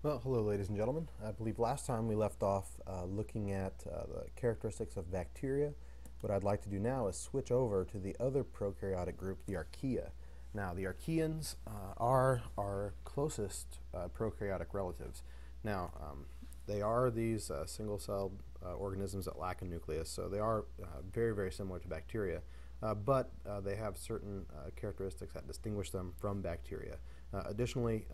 Well, hello ladies and gentlemen. I believe last time we left off looking at the characteristics of bacteria. What I'd like to do now is switch over to the other prokaryotic group, the archaea. Now, the archaeans are our closest prokaryotic relatives. Now, they are these single-celled organisms that lack a nucleus, so they are very, very similar to bacteria, but they have certain characteristics that distinguish them from bacteria. Additionally,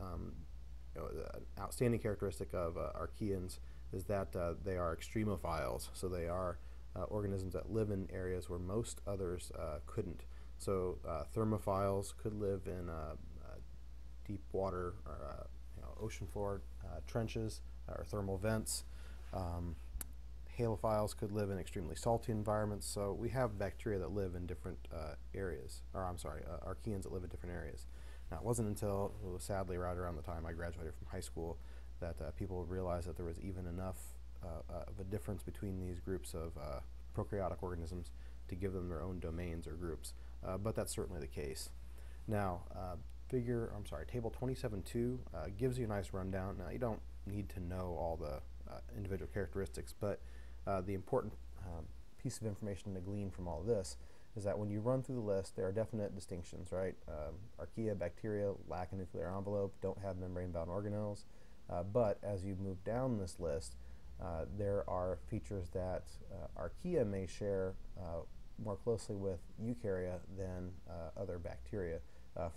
an outstanding characteristic of archaeans is that they are extremophiles, so they are organisms that live in areas where most others couldn't. So thermophiles could live in deep water or ocean floor trenches or thermal vents. Halophiles could live in extremely salty environments. So we have bacteria that live in different areas, or I'm sorry, archaeans that live in different areas. Now, it wasn't until, sadly, right around the time I graduated from high school that people realized that there was even enough of a difference between these groups of prokaryotic organisms to give them their own domains or groups. But that's certainly the case. Now, table 27.2 gives you a nice rundown. Now, you don't need to know all the individual characteristics, but the important piece of information to glean from all of this is that when you run through the list, there are definite distinctions, right? Archaea, bacteria lack a nuclear envelope, don't have membrane-bound organelles, but as you move down this list, there are features that archaea may share more closely with eukarya than other bacteria.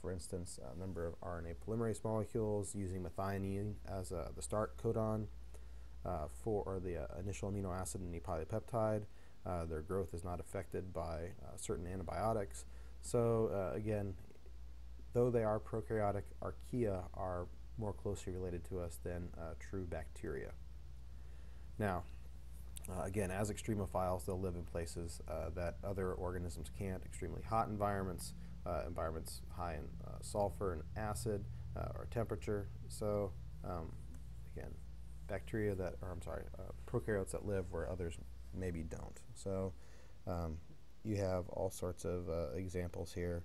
For instance, a number of RNA polymerase molecules using methionine as the start codon for the initial amino acid in the polypeptide. Their growth is not affected by certain antibiotics. So again, though they are prokaryotic, archaea are more closely related to us than true bacteria. Now, again, as extremophiles, they'll live in places that other organisms can't, extremely hot environments, environments high in sulfur and acid or temperature. So again, bacteria that, or I'm sorry, prokaryotes that live where others maybe don't. So you have all sorts of examples here.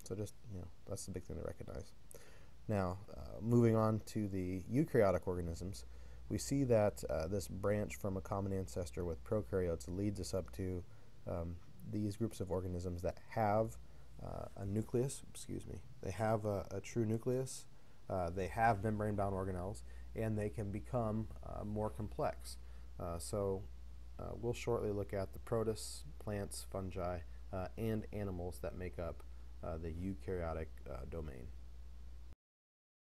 So just, that's the big thing to recognize. Now, moving on to the eukaryotic organisms, we see that this branch from a common ancestor with prokaryotes leads us up to these groups of organisms that have a nucleus, they have a true nucleus, they have membrane-bound organelles, and they can become more complex. So we'll shortly look at the protists, plants, fungi, and animals that make up the eukaryotic domain.